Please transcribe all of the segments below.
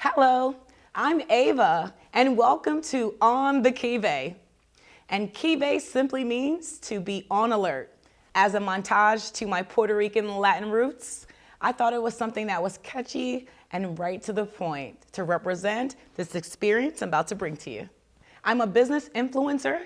Hello, I'm Ava, and welcome to On the Kive. And Kive simply means to be on alert. As a montage to my Puerto Rican Latin roots, I thought it was something that was catchy and right to the point to represent this experience I'm about to bring to you. I'm a business influencer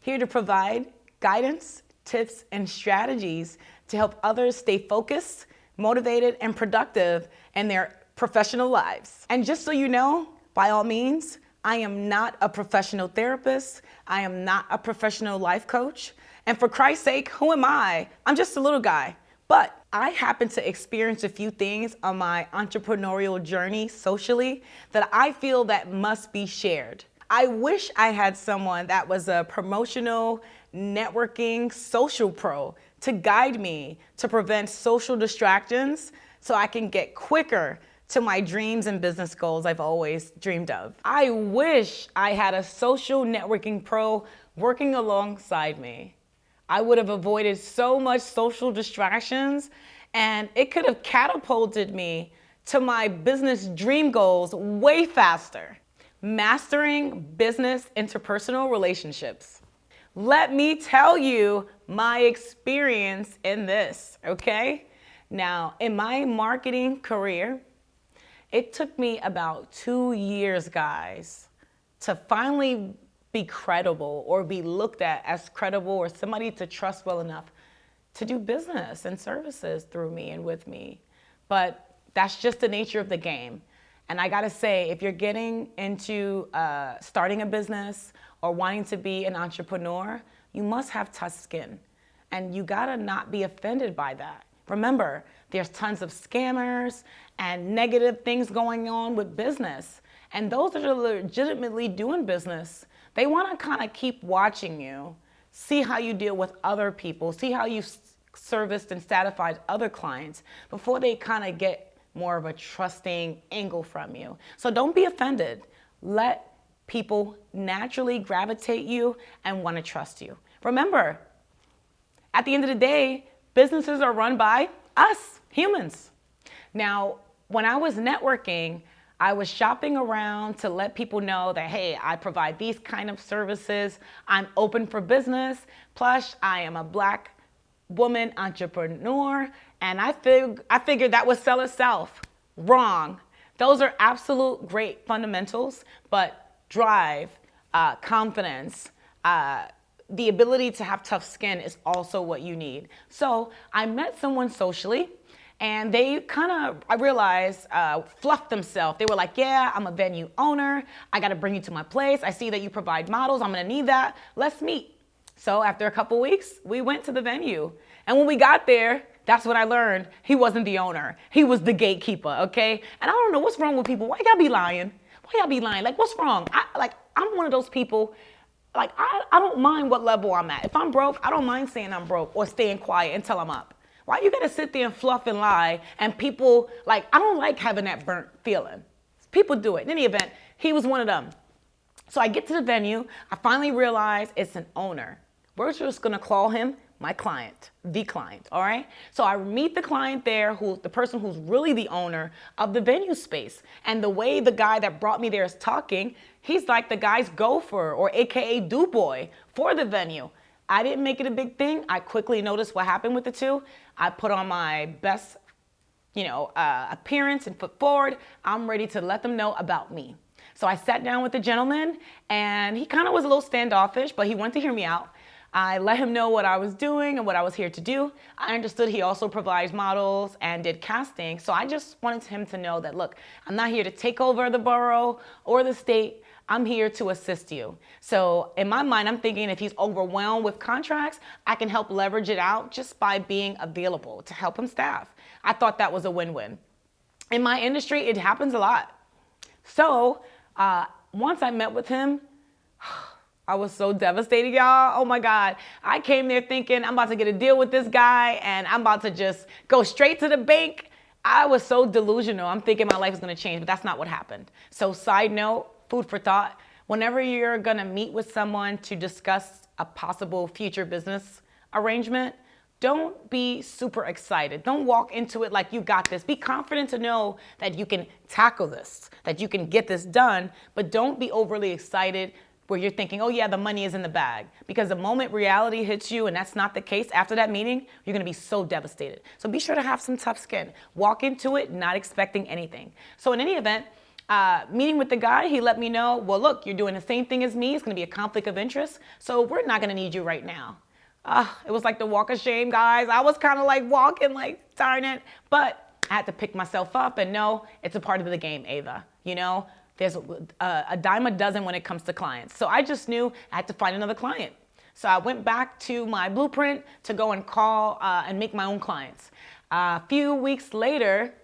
here to provide guidance, tips, and strategies to help others stay focused, motivated, and productive in their professional lives. And just so you know, by all means, I am not a professional therapist. I am not a professional life coach. And for Christ's sake, who am I? I'm just a little guy. But I happen to experience a few things on my entrepreneurial journey socially that I feel that must be shared. I wish I had someone that was a promotional, networking, social pro to guide me to prevent social distractions so I can get quicker to my dreams and business goals I've always dreamed of. I wish I had a social networking pro working alongside me. I would have avoided so much social distractions, and it could have catapulted me to my business dream goals way faster. Mastering business interpersonal relationships. Let me tell you my experience in this, okay? Now, in my marketing career, it took me about 2 years, guys, to finally be credible or be looked at as credible or somebody to trust well enough to do business and services through me and with me. But that's just the nature of the game. And I gotta say, if you're getting into starting a business or wanting to be an entrepreneur, you must have tough skin. And you gotta not be offended by that. Remember, there's tons of scammers and negative things going on with business. And those that are legitimately doing business, they wanna kinda keep watching you, see how you deal with other people, see how you serviced and satisfied other clients before they kinda get more of a trusting angle from you. So don't be offended. Let people naturally gravitate you and want to trust you. Remember, at the end of the day, businesses are run by us, humans. Now, when I was networking, I was shopping around to let people know that, hey, I provide these kind of services. I'm open for business. Plus, I am a Black woman entrepreneur, and I figured that would sell itself. Wrong. Those are absolute great fundamentals, but drive, confidence, the ability to have tough skin is also what you need. So I met someone socially, and they I realized, fluffed themselves. They were like, yeah, I'm a venue owner. I got to bring you to my place. I see that you provide models. I'm going to need that. Let's meet. So after a couple weeks, we went to the venue. And when we got there, that's what I learned. He wasn't the owner. He was the gatekeeper, okay? And I don't know what's wrong with people. Why you gotta be lying? Why y'all be lying? Like, what's wrong? I'm one of those people, I don't mind what level I'm at. If I'm broke, I don't mind saying I'm broke or staying quiet until I'm up. Why you gotta sit there and fluff and lie? And people, I don't like having that burnt feeling. People do it. In any event, he was one of them. So I get to the venue. I finally realize it's an owner. We're just gonna call him my client, the client, all right? So I meet the client there, the person who's really the owner of the venue space. And the way the guy that brought me there is talking, he's like the guy's gopher or AKA do-boy for the venue. I didn't make it a big thing. I quickly noticed what happened with the two. I put on my best, appearance and foot forward. I'm ready to let them know about me. So I sat down with the gentleman, and he kind of was a little standoffish, but he wanted to hear me out. I let him know what I was doing and what I was here to do. I understood he also provides models and did casting. So I just wanted him to know that, look, I'm not here to take over the borough or the state. I'm here to assist you. So in my mind, I'm thinking if he's overwhelmed with contracts, I can help leverage it out just by being available to help him staff. I thought that was a win-win. In my industry, it happens a lot. So once I met with him, I was so devastated, y'all. Oh my God. I came there thinking I'm about to get a deal with this guy and I'm about to just go straight to the bank. I was so delusional. I'm thinking my life is gonna change, but that's not what happened. So side note, food for thought, whenever you're gonna meet with someone to discuss a possible future business arrangement, don't be super excited. Don't walk into it like you got this. Be confident to know that you can tackle this, that you can get this done, but don't be overly excited where you're thinking, oh yeah, the money is in the bag. Because the moment reality hits you and that's not the case, after that meeting, you're gonna be so devastated. So be sure to have some tough skin. Walk into it not expecting anything. So in any event, meeting with the guy, he let me know, well, look, you're doing the same thing as me. It's gonna be a conflict of interest. So we're not gonna need you right now. It was like the walk of shame, guys. I was kind of like walking like, darn it. But I had to pick myself up and know it's a part of the game, Ava. You know, there's a dime a dozen when it comes to clients. So I just knew I had to find another client. So I went back to my blueprint to go and call and make my own clients. A few weeks later,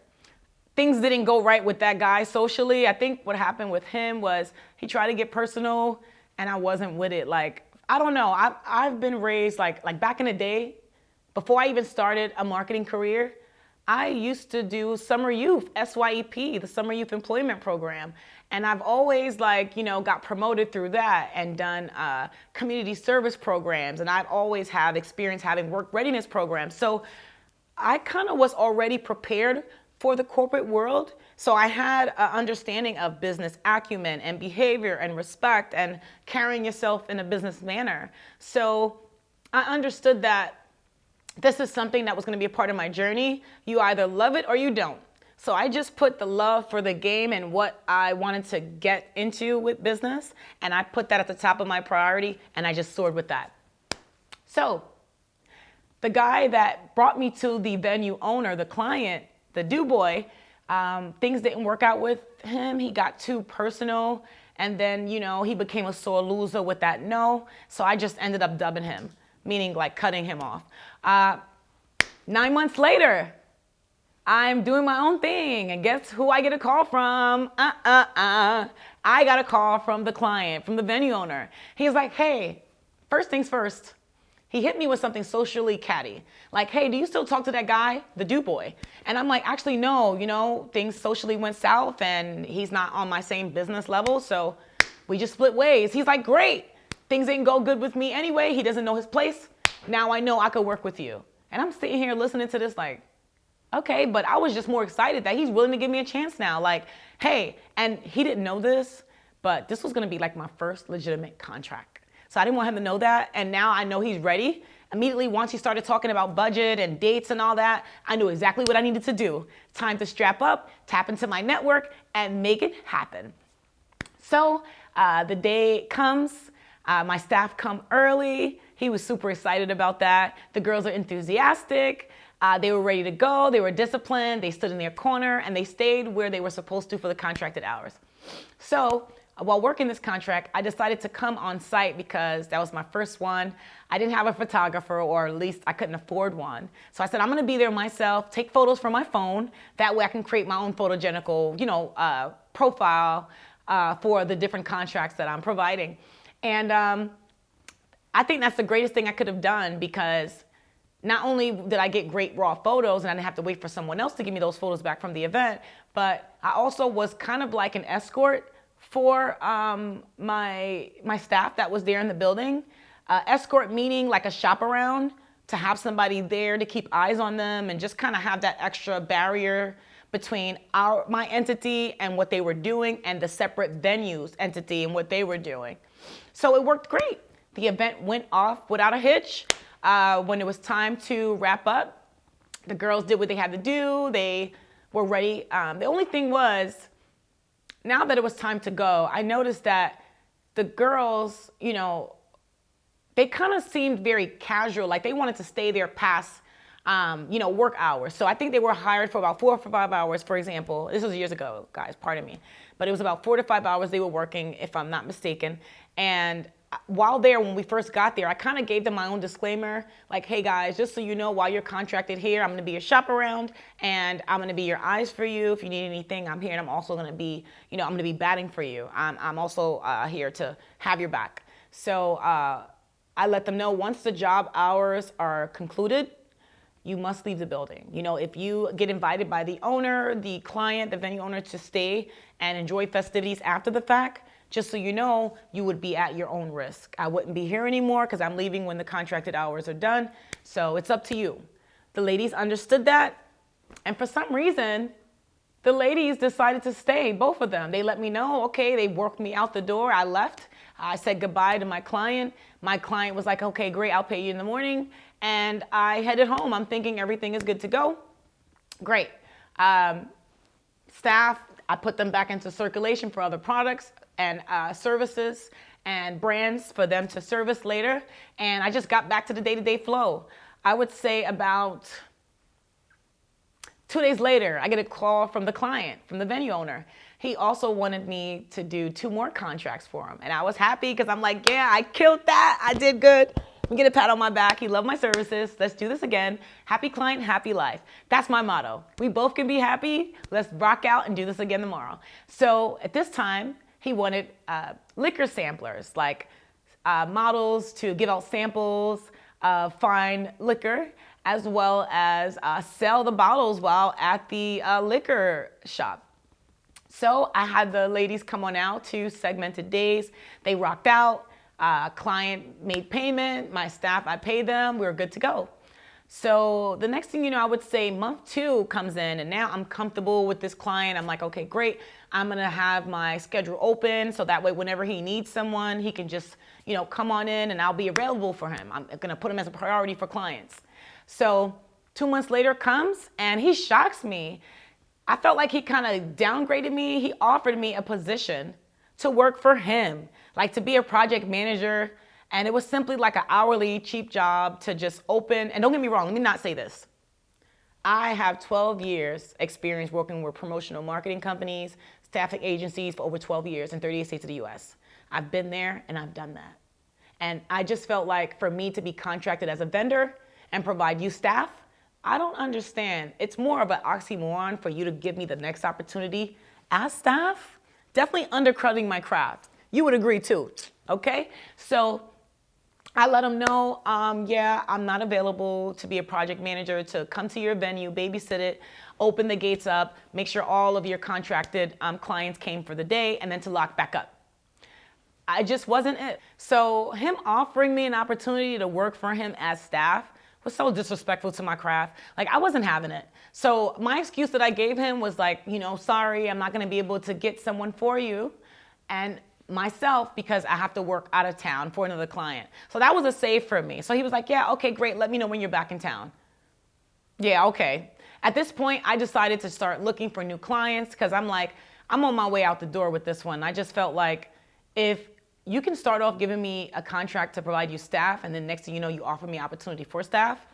things didn't go right with that guy socially. I think what happened with him was he tried to get personal and I wasn't with it. Like, I don't know. I've been raised like back in the day, before I even started a marketing career, I used to do summer youth, SYEP, the summer youth employment program. And I've always got promoted through that and done community service programs. And I've always had experience having work readiness programs. So I kind of was already prepared for the corporate world. So I had an understanding of business acumen and behavior and respect and carrying yourself in a business manner. So I understood that this is something that was going to be a part of my journey. You either love it or you don't. So I just put the love for the game and what I wanted to get into with business, and I put that at the top of my priority, and I just soared with that. So the guy that brought me to the venue owner, the client, the do boy, things didn't work out with him. He got too personal, and then, he became a sore loser with that no. So I just ended up dubbing him, meaning like cutting him off. 9 months later, I'm doing my own thing, and guess who I get a call from? I got a call from the client, from the venue owner. He's like, hey, first things first. He hit me with something socially catty. Like, hey, do you still talk to that guy, the do boy? And I'm like, actually, no, things socially went south and he's not on my same business level. So we just split ways. He's like, great. Things didn't go good with me anyway. He doesn't know his place. Now I know I could work with you. And I'm sitting here listening to this like, okay, but I was just more excited that he's willing to give me a chance now. Like, hey, and he didn't know this, but this was gonna be like my first legitimate contract. So I didn't want him to know that, and now I know he's ready. Immediately, once he started talking about budget and dates and all that, I knew exactly what I needed to do. Time to strap up, tap into my network, and make it happen. So the day comes, my staff come early. He was super excited about that. The girls are enthusiastic. They were ready to go. They were disciplined. They stood in their corner, and they stayed where they were supposed to for the contracted hours. So while working this contract, I decided to come on site because that was my first one. I didn't have a photographer, or at least I couldn't afford one. So I said, I'm gonna be there myself, take photos from my phone. That way I can create my own photogenical, profile for the different contracts that I'm providing. And I think that's the greatest thing I could have done, because not only did I get great raw photos and I didn't have to wait for someone else to give me those photos back from the event, but I also was kind of like an escort for my staff that was there in the building. Escort meaning like a shop around, to have somebody there to keep eyes on them and just kind of have that extra barrier between my entity and what they were doing, and the separate venues entity and what they were doing. So it worked great. The event went off without a hitch. When it was time to wrap up, the girls did what they had to do. They were ready. The only thing was, now that it was time to go, I noticed that the girls, they kind of seemed very casual, like they wanted to stay there past, work hours. So I think they were hired for about 4 or 5 hours, for example. This was years ago, guys, pardon me. But it was about 4 to 5 hours they were working, if I'm not mistaken. And while there, when we first got there, I kind of gave them my own disclaimer, like, hey guys, just so you know, while you're contracted here, I'm gonna be your shop around, and I'm gonna be your eyes for you. If you need anything, I'm here, and I'm also gonna be, I'm gonna be batting for you. I'm also here to have your back. So I let them know, once the job hours are concluded, you must leave the building. If you get invited by the owner, the client, the venue owner to stay and enjoy festivities after the fact, Just so you know, you would be at your own risk. I wouldn't be here anymore because I'm leaving when the contracted hours are done. So it's up to you. The ladies understood that. And for some reason, the ladies decided to stay, both of them. They let me know, okay, they worked me out the door. I left. I said goodbye to my client. My client was like, okay, great, I'll pay you in the morning. And I headed home. I'm thinking everything is good to go. Great. Staff, I put them back into circulation for other products and services and brands for them to service later. And I just got back to the day-to-day flow. I would say about 2 days later, I get a call from the client, from the venue owner. He also wanted me to do 2 more contracts for him. And I was happy because I'm like, yeah, I killed that. I did good. I'm get a pat on my back. He loved my services. Let's do this again. Happy client, happy life. That's my motto. We both can be happy. Let's rock out and do this again tomorrow. So at this time, he wanted liquor samplers, like models to give out samples of fine liquor, as well as sell the bottles while at the liquor shop. So I had the ladies come on out to segmented days. They rocked out. Client made payment. My staff, I paid them. We were good to go. So the next thing you know, I would say month 2 comes in, and now I'm comfortable with this client. I'm like, okay, great. I'm gonna have my schedule open so that way whenever he needs someone, he can just, come on in and I'll be available for him. I'm gonna put him as a priority for clients. So 2 months later comes and he shocks me. I felt like he kind of downgraded me. He offered me a position to work for him, like to be a project manager. And it was simply like an hourly cheap job to just open. And don't get me wrong, let me not say this. I have 12 years experience working with promotional marketing companies, staffing agencies for over 12 years in 38 states of the US. I've been there and I've done that. And I just felt like for me to be contracted as a vendor and provide you staff, I don't understand. It's more of an oxymoron for you to give me the next opportunity as staff. Definitely undercutting my craft. You would agree too, okay? So I let them know, yeah, I'm not available to be a project manager, to come to your venue, babysit it, open the gates up, make sure all of your contracted clients came for the day, and then to lock back up. I just wasn't it. So him offering me an opportunity to work for him as staff was so disrespectful to my craft. Like, I wasn't having it. So my excuse that I gave him was like, sorry, I'm not gonna be able to get someone for you. And myself, because I have to work out of town for another client. So that was a save for me. So he was like, yeah, okay, great. Let me know when you're back in town. Yeah, okay. At this point, I decided to start looking for new clients because I'm like, I'm on my way out the door with this one. I just felt like if you can start off giving me a contract to provide you staff, and then next thing you know, you offer me opportunity for staff,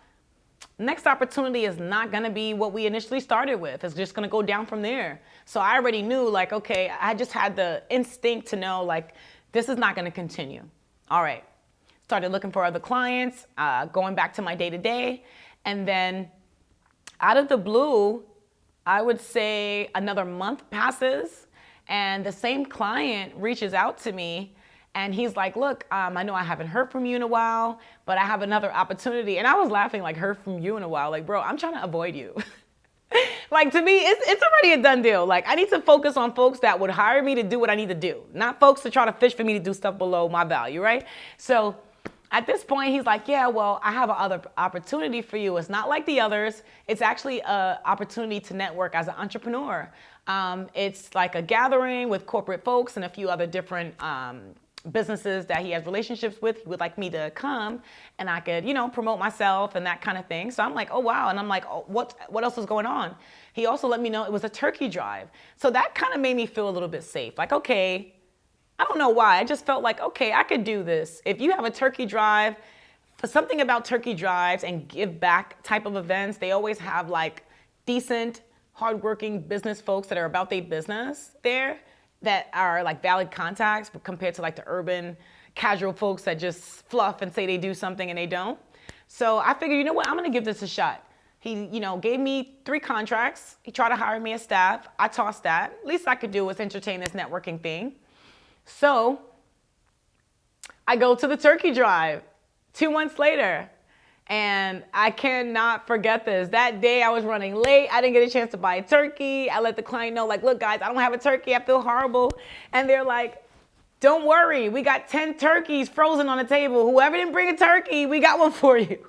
next opportunity is not gonna be what we initially started with. It's just gonna go down from there. So I already knew, like, okay, I just had the instinct to know, like, this is not gonna continue. All right, started looking for other clients, going back to my day-to-day, and then out of the blue, I would say another month passes, and the same client reaches out to me. And he's like, look, I know I haven't heard from you in a while, but I have another opportunity. And I was laughing, like, heard from you in a while. Like, bro, I'm trying to avoid you. Like, to me, it's already a done deal. Like, I need to focus on folks that would hire me to do what I need to do, not folks to try to fish for me to do stuff below my value, right? So at this point, he's like, yeah, well, I have another opportunity for you. It's not like the others. It's actually an opportunity to network as an entrepreneur. It's like a gathering with corporate folks and a few other different businesses that he has relationships with. He would like me to come and I could, promote myself and that kind of thing. So I'm like, oh, wow. And I'm like, oh, what else is going on? He also let me know it was a turkey drive. So that kind of made me feel a little bit safe. Like, okay, I don't know why. I just felt like, okay, I could do this. If you have a turkey drive, for something about turkey drives and give back type of events, they always have like decent, hardworking business folks that are about their business there, that are like valid contacts compared to like the urban casual folks that just fluff and say they do something and they don't. So I figured, you know what, I'm gonna give this a shot. He, gave me 3 contracts. He tried to hire me as staff. I tossed that. Least I could do was entertain this networking thing. So I go to the turkey drive 2 months later. And I cannot forget this. That day I was running late. I didn't get a chance to buy a turkey. I let the client know, like, look, guys, I don't have a turkey. I feel horrible. And they're like, Don't worry, we got 10 turkeys frozen on the table. Whoever didn't bring a turkey, we got one for you.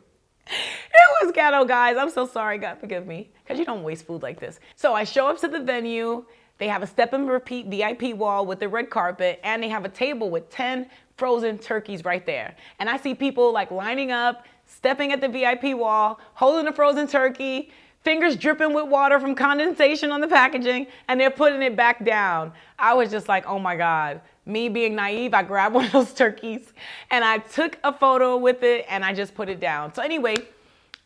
It was ghetto, guys. I'm so sorry. God forgive me, because you don't waste food like this. So I show up to the venue. They have a step and repeat VIP wall with the red carpet, and they have a table with 10 frozen turkeys right there. And I see people like lining up, stepping at the VIP wall, holding a frozen turkey, fingers dripping with water from condensation on the packaging, and they're putting it back down. I was just like, oh my God. Me being naive, I grabbed one of those turkeys and I took a photo with it and I just put it down. So anyway,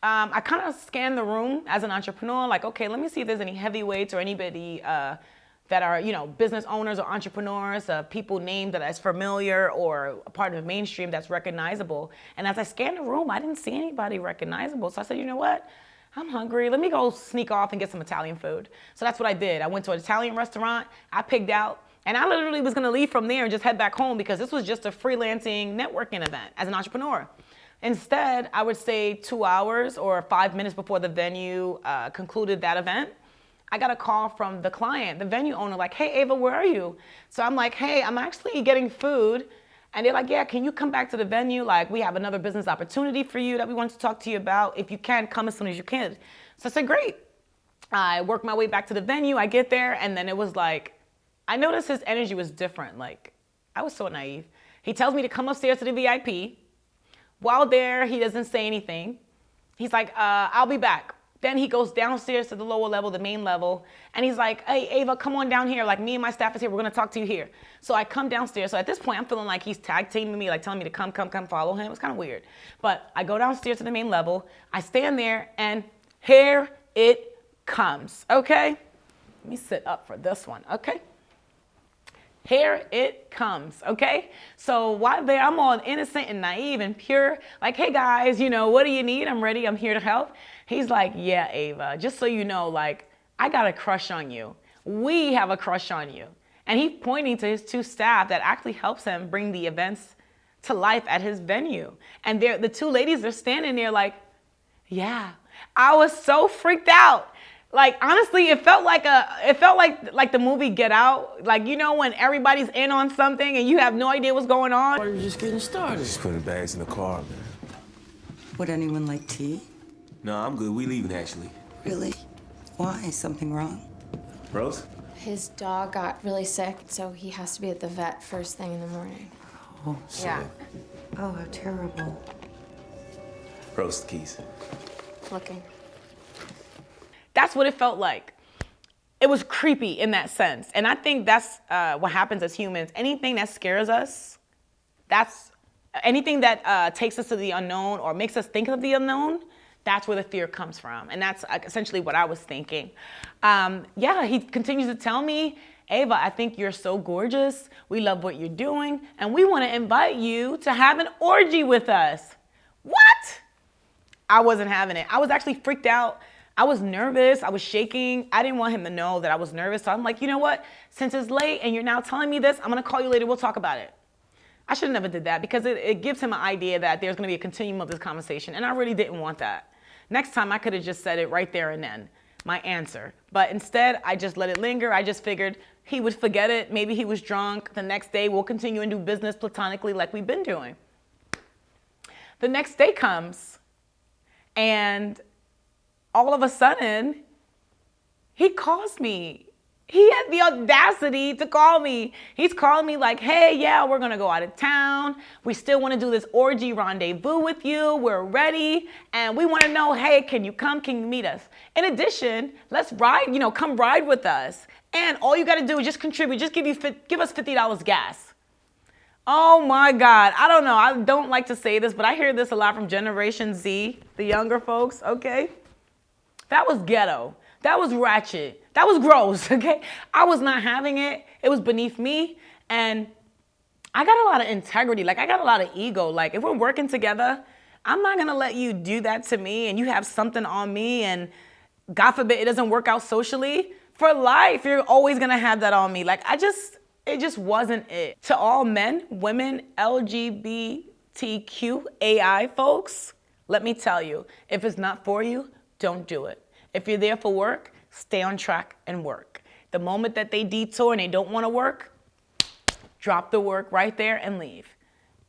I kind of scanned the room as an entrepreneur, like, okay, let me see if there's any heavyweights or anybody that are, business owners or entrepreneurs, people named that is familiar or a part of the mainstream that's recognizable. And as I scanned the room, I didn't see anybody recognizable. So I said, you know what? I'm hungry. Let me go sneak off and get some Italian food. So that's what I did. I went to an Italian restaurant. I pigged out. And I literally was going to leave from there and just head back home because this was just a freelancing networking event as an entrepreneur. Instead, I would say 2 hours or 5 minutes before the venue concluded that event, I got a call from the client, the venue owner, like, hey, Ava, where are you? So I'm like, hey, I'm actually getting food. And they're like, yeah, can you come back to the venue? Like, we have another business opportunity for you that we want to talk to you about. If you can, come as soon as you can. So I said, great. I worked my way back to the venue. I get there, and then it was like, I noticed his energy was different. Like, I was so naive. He tells me to come upstairs to the VIP. While there, he doesn't say anything. He's like, I'll be back. Then he goes downstairs to the lower level, the main level, and he's like, hey, Ava, come on down here. Like, me and my staff is here. We're going to talk to you here. So I come downstairs. So at this point, I'm feeling like he's tag teaming me, like telling me to come, follow him. It's kind of weird. But I go downstairs to the main level. I stand there, and here it comes, okay? Let me sit up for this one, okay? Here it comes, okay? So while there, I'm all innocent and naive and pure, like, hey guys, what do you need? I'm ready, I'm here to help. He's like, yeah, Ava, just so you know, like, I got a crush on you. We have a crush on you. And he's pointing to his 2 staff that actually helps him bring the events to life at his venue. And the 2 ladies are standing there like, yeah. I was so freaked out. Like, honestly, it felt like the movie Get Out. Like, when everybody's in on something and you have no idea what's going on. Or you're just getting started. Just putting bags in the car, man. Would anyone like tea? No, I'm good. We leaving, actually. Really? Why? Something wrong? Rose? His dog got really sick, so he has to be at the vet first thing in the morning. Oh, Yeah. oh, how terrible. Rose, the keys. Looking. That's what it felt like. It was creepy in that sense. And I think that's what happens as humans. Anything that scares us, anything that takes us to the unknown or makes us think of the unknown, that's where the fear comes from. And that's essentially what I was thinking. He continues to tell me, Ava, I think you're so gorgeous. We love what you're doing. And we want to invite you to have an orgy with us. What? I wasn't having it. I was actually freaked out. I was nervous. I was shaking. I didn't want him to know that I was nervous. So I'm like, you know what? Since it's late and you're now telling me this, I'm going to call you later. We'll talk about it. I should have never did that because it gives him an idea that there's going to be a continuum of this conversation. And I really didn't want that. Next time, I could have just said it right there and then, my answer. But instead, I just let it linger. I just figured he would forget it. Maybe he was drunk. The next day, we'll continue and do business platonically like we've been doing. The next day comes, and all of a sudden, he calls me. He had the audacity to call me. He's calling me like, hey, yeah, we're going to go out of town. We still want to do this orgy rendezvous with you. We're ready. And we want to know, hey, can you come? Can you meet us? In addition, let's ride, come ride with us. And all you got to do is just contribute. Just give us $50 gas. Oh, my God. I don't know. I don't like to say this, but I hear this a lot from Generation Z, the younger folks, okay? That was ghetto. That was ratchet. That was gross, okay? I was not having it. It was beneath me. And I got a lot of integrity. Like, I got a lot of ego. Like, if we're working together, I'm not going to let you do that to me and you have something on me and God forbid it doesn't work out socially. For life, you're always going to have that on me. Like, it just wasn't it. To all men, women, LGBTQAI folks, let me tell you, if it's not for you, don't do it. If you're there for work, stay on track and work. The moment that they detour and they don't want to work, drop the work right there and leave.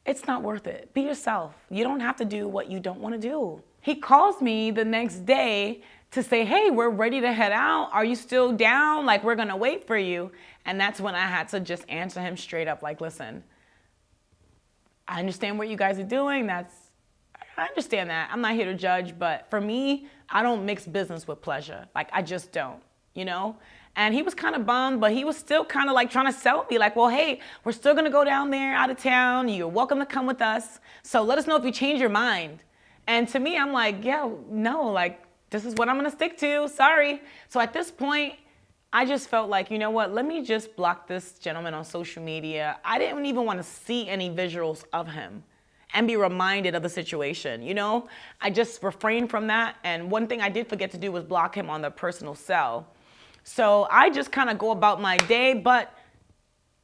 It's not worth it. Be yourself. You don't have to do what you don't want to do. He calls me the next day to say, hey, we're ready to head out. Are you still down? Like, we're going to wait for you. And that's when I had to just answer him straight up, like, listen, I understand what you guys are doing. I understand that. I'm not here to judge, but for me, I don't mix business with pleasure. Like, I just don't, you know? And he was kind of bummed, but he was still kind of like trying to sell me, like, well, hey, we're still going to go down there out of town. You're welcome to come with us. So let us know if you change your mind. And to me, I'm like, yeah, no, like, this is what I'm going to stick to. Sorry. So at this point, I just felt like, you know what, let me just block this gentleman on social media. I didn't even want to see any visuals of him and be reminded of the situation, you know? I just refrained from that. And one thing I did forget to do was block him on the personal cell. So I just kind of go about my day, but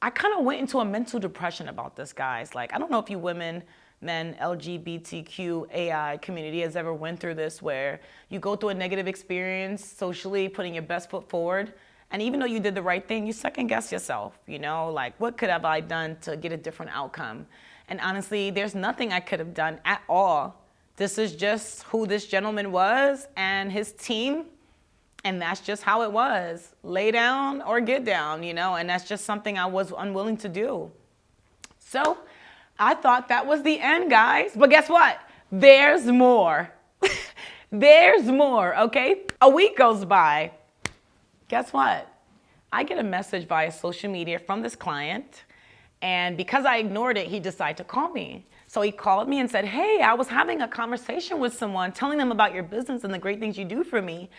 I kind of went into a mental depression about this, guys. Like, I don't know if you women, men, LGBTQAI community has ever went through this, where you go through a negative experience socially, putting your best foot forward. And even though you did the right thing, you second guess yourself, you know, like, what could have I done to get a different outcome? And honestly, there's nothing I could have done at all. This is just who this gentleman was and his team. And that's just how it was. Lay down or get down, you know, and that's just something I was unwilling to do. So I thought that was the end, guys. But guess what? There's more. There's more, okay? A week goes by. Guess what? I get a message via social media from this client. And because I ignored it, he decided to call me. So he called me and said, hey, I was having a conversation with someone, telling them about your business and the great things you do for me.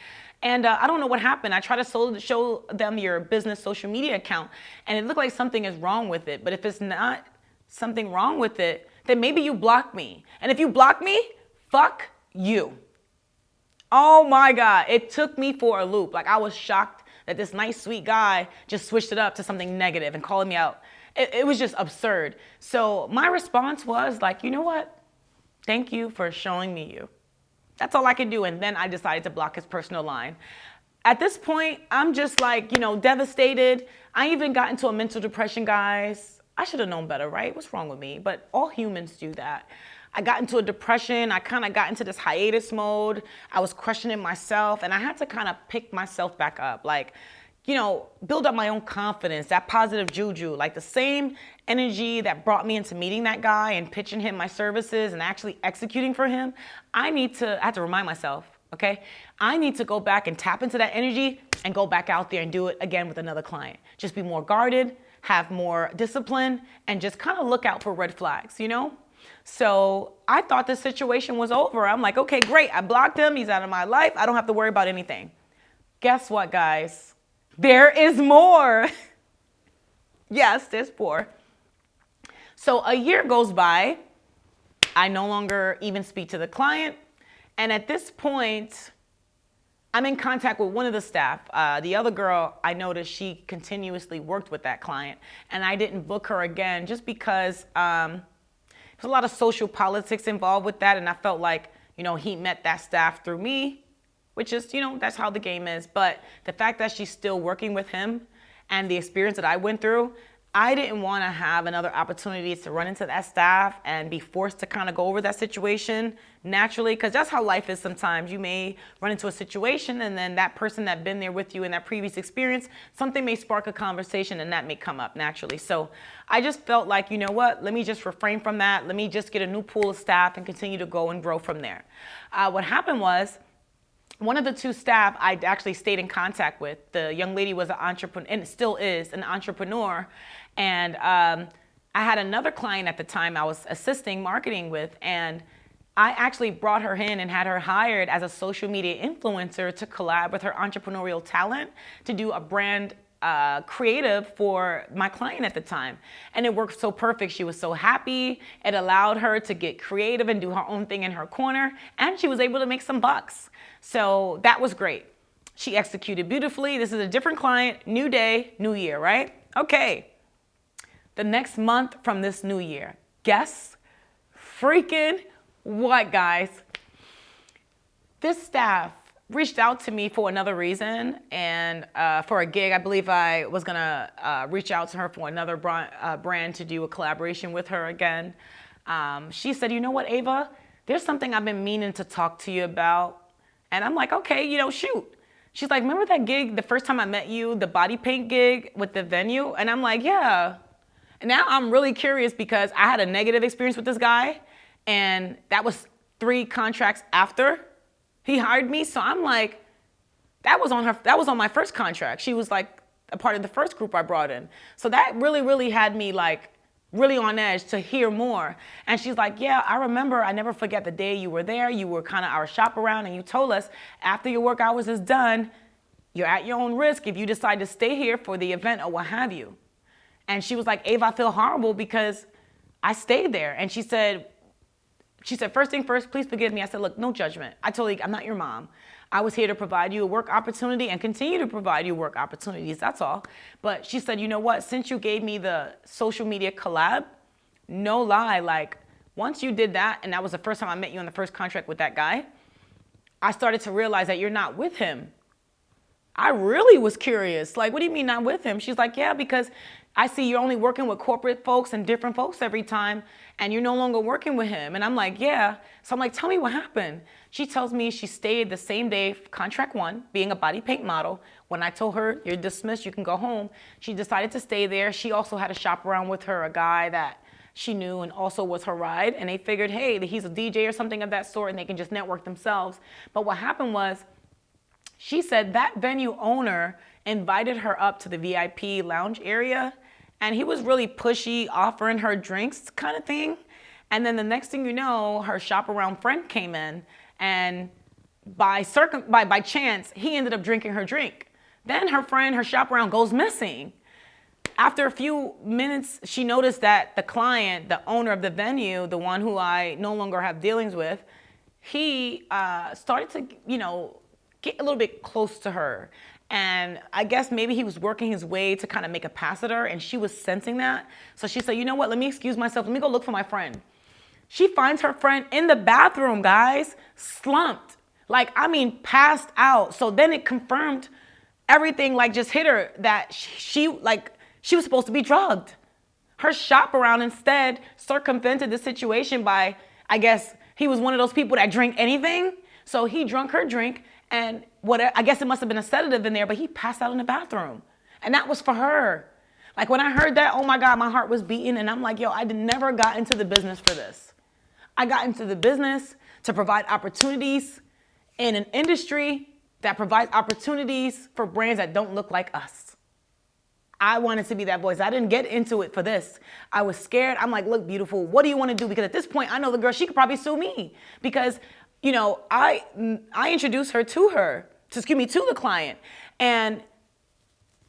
And I don't know what happened. I tried to show them your business social media account, and it looked like something is wrong with it. But if it's not something wrong with it, then maybe you block me. And if you block me, fuck you. Oh my God. It took me for a loop. Like, I was shocked that this nice, sweet guy just switched it up to something negative and calling me out. It was just absurd. So my response was like, you know what? Thank you for showing me you. That's all I could do. And then I decided to block his personal line. At this point, I'm just like, you know, devastated. I even got into a mental depression, guys. I should have known better, right? What's wrong with me? But all humans do that. I got into a depression. I kind of got into this hiatus mode. I was questioning myself, and I had to kind of pick myself back up. Like, you know, build up my own confidence, that positive juju, like the same energy that brought me into meeting that guy and pitching him my services and actually executing for him. I had to remind myself, okay? I need to go back and tap into that energy and go back out there and do it again with another client. Just be more guarded, have more discipline, and just kind of look out for red flags, you know? So I thought the situation was over. I'm like, okay, great. I blocked him. He's out of my life. I don't have to worry about anything. Guess what, guys? There is more. Yes, there's more. So a year goes by. I no longer even speak to the client. And at this point, I'm in contact with one of the staff. The other girl, I noticed she continuously worked with that client. And I didn't book her again just because there's a lot of social politics involved with that. And I felt like, you know, he met that staff through me, which is, you know, that's how the game is. But the fact that she's still working with him and the experience that I went through, I didn't want to have another opportunity to run into that staff and be forced to kind of go over that situation naturally, because that's how life is sometimes. You may run into a situation, and then that person that been there with you in that previous experience, something may spark a conversation and that may come up naturally. So I just felt like, you know what, let me just refrain from that. Let me just get a new pool of staff and continue to go and grow from there. What happened was, one of the two staff I actually stayed in contact with. The young lady was an entrepreneur, and still is an entrepreneur. And I had another client at the time I was assisting marketing with, and I actually brought her in and had her hired as a social media influencer to collab with her entrepreneurial talent to do a brand creative for my client at the time. And it worked so perfect. She was so happy. It allowed her to get creative and do her own thing in her corner, and she was able to make some bucks. So that was great. She executed beautifully. This is a different client, new day, new year, right? Okay. The next month from this new year, guess freaking what, guys? This staff reached out to me for another reason and for a gig. I believe I was gonna reach out to her for another brand to do a collaboration with her again. She said, you know what, Ava, there's something I've been meaning to talk to you about. And I'm like, okay, shoot. She's like, remember that gig the first time I met you, the body paint gig with the venue? And I'm like, yeah. And now I'm really curious because I had a negative experience with this guy, and that was 3 contracts after he hired me. So I'm like, that was on my first contract. She was like a part of the first group I brought in. So that really, really had me like really on edge to hear more. And she's like, yeah, I remember, I never forget the day you were there. You were kind of our shop around, and you told us after your work hours is done, you're at your own risk if you decide to stay here for the event or what have you. And she was like, Ava, I feel horrible because I stayed there. And she said, first thing first, please forgive me. I said, look, no judgment. I told you, I'm not your mom. I was here to provide you a work opportunity and continue to provide you work opportunities, that's all. But she said, you know what, since you gave me the social media collab, no lie, like once you did that, and that was the first time I met you on the first contract with that guy, I started to realize that you're not with him. I really was curious. Like, what do you mean not with him? She's like, yeah, because I see you're only working with corporate folks and different folks every time, and you're no longer working with him. And I'm like, yeah. So I'm like, tell me what happened. She tells me she stayed the same day, contract 1, being a body paint model. When I told her, you're dismissed, you can go home, she decided to stay there. She also had a shop around with her, a guy that she knew and also was her ride. And they figured, hey, he's a DJ or something of that sort, and they can just network themselves. But what happened was, she said that venue owner invited her up to the VIP lounge area, and he was really pushy, offering her drinks kind of thing. And then the next thing you know, her shop around friend came in, and by chance, he ended up drinking her drink. Then her friend, her shop around, goes missing. After a few minutes, she noticed that the client, the owner of the venue, the one who I no longer have dealings with, he started to, get a little bit close to her. And I guess maybe he was working his way to kind of make a pass at her, and she was sensing that. So she said, you know what, let me excuse myself. Let me go look for my friend. She finds her friend in the bathroom, guys, slumped. Like, I mean, passed out. So then it confirmed everything, like just hit her that she was supposed to be drugged. Her shop around instead circumvented the situation by, I guess, he was one of those people that drink anything. So he drank her drink, and I guess it must have been a sedative in there, but he passed out in the bathroom. And that was for her. Like, when I heard that, oh my God, my heart was beating, and I'm like, yo, I never got into the business for this. I got into the business to provide opportunities in an industry that provides opportunities for brands that don't look like us. I wanted to be that voice. I didn't get into it for this. I was scared. I'm like, look, beautiful, what do you want to do? Because at this point, I know the girl, she could probably sue me. Because, I introduced her to the client. And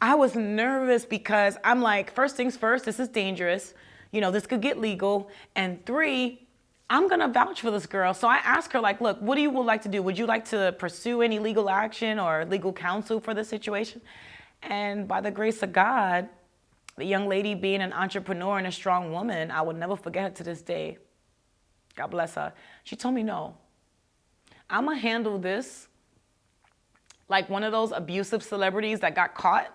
I was nervous because I'm like, first things first, this is dangerous. This could get legal. And 3, I'm going to vouch for this girl. So I asked her, like, look, what do you would like to do? Would you like to pursue any legal action or legal counsel for this situation? And by the grace of God, the young lady, being an entrepreneur and a strong woman, I will never forget her to this day. God bless her. She told me, no, I'm going to handle this like one of those abusive celebrities that got caught.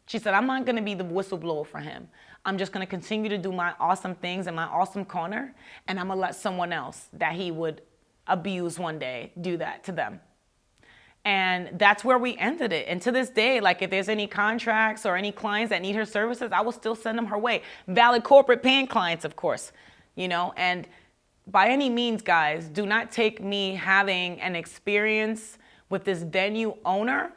She said, I'm not going to be the whistleblower for him. I'm just going to continue to do my awesome things in my awesome corner, and I'm going to let someone else that he would abuse one day do that to them. And that's where we ended it. And to this day, like, if there's any contracts or any clients that need her services, I will still send them her way. Valid corporate paying clients, of course, and by any means, guys, do not take me having an experience with this venue owner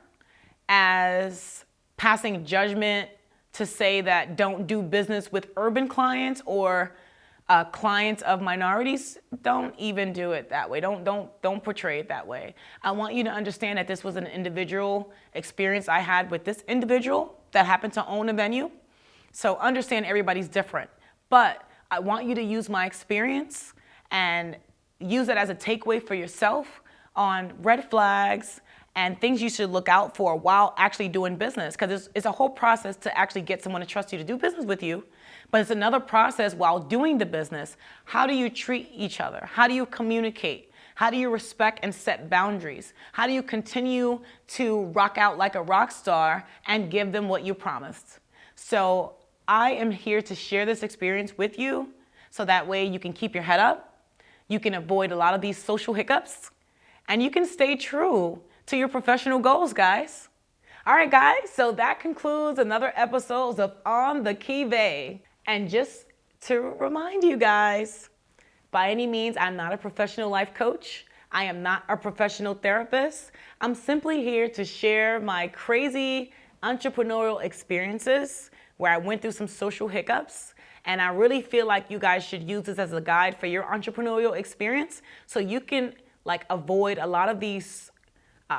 as passing judgment to say that don't do business with urban clients or clients of minorities. Don't even do it that way. Don't portray it that way. I want you to understand that this was an individual experience I had with this individual that happened to own a venue. So understand everybody's different. But I want you to use my experience and use it as a takeaway for yourself on red flags and things you should look out for while actually doing business. Because it's a whole process to actually get someone to trust you to do business with you. But it's another process while doing the business. How do you treat each other? How do you communicate? How do you respect and set boundaries? How do you continue to rock out like a rock star and give them what you promised? So I am here to share this experience with you so that way you can keep your head up, you can avoid a lot of these social hiccups, and you can stay true to your professional goals, guys. All right, guys, so that concludes another episode of On the Kive. And just to remind you guys, by any means, I'm not a professional life coach. I am not a professional therapist. I'm simply here to share my crazy entrepreneurial experiences where I went through some social hiccups. And I really feel like you guys should use this as a guide for your entrepreneurial experience so you can avoid a lot of these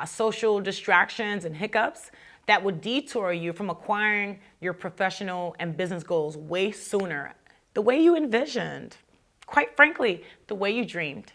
social distractions and hiccups that would detour you from acquiring your professional and business goals way sooner, the way you envisioned, quite frankly, the way you dreamed.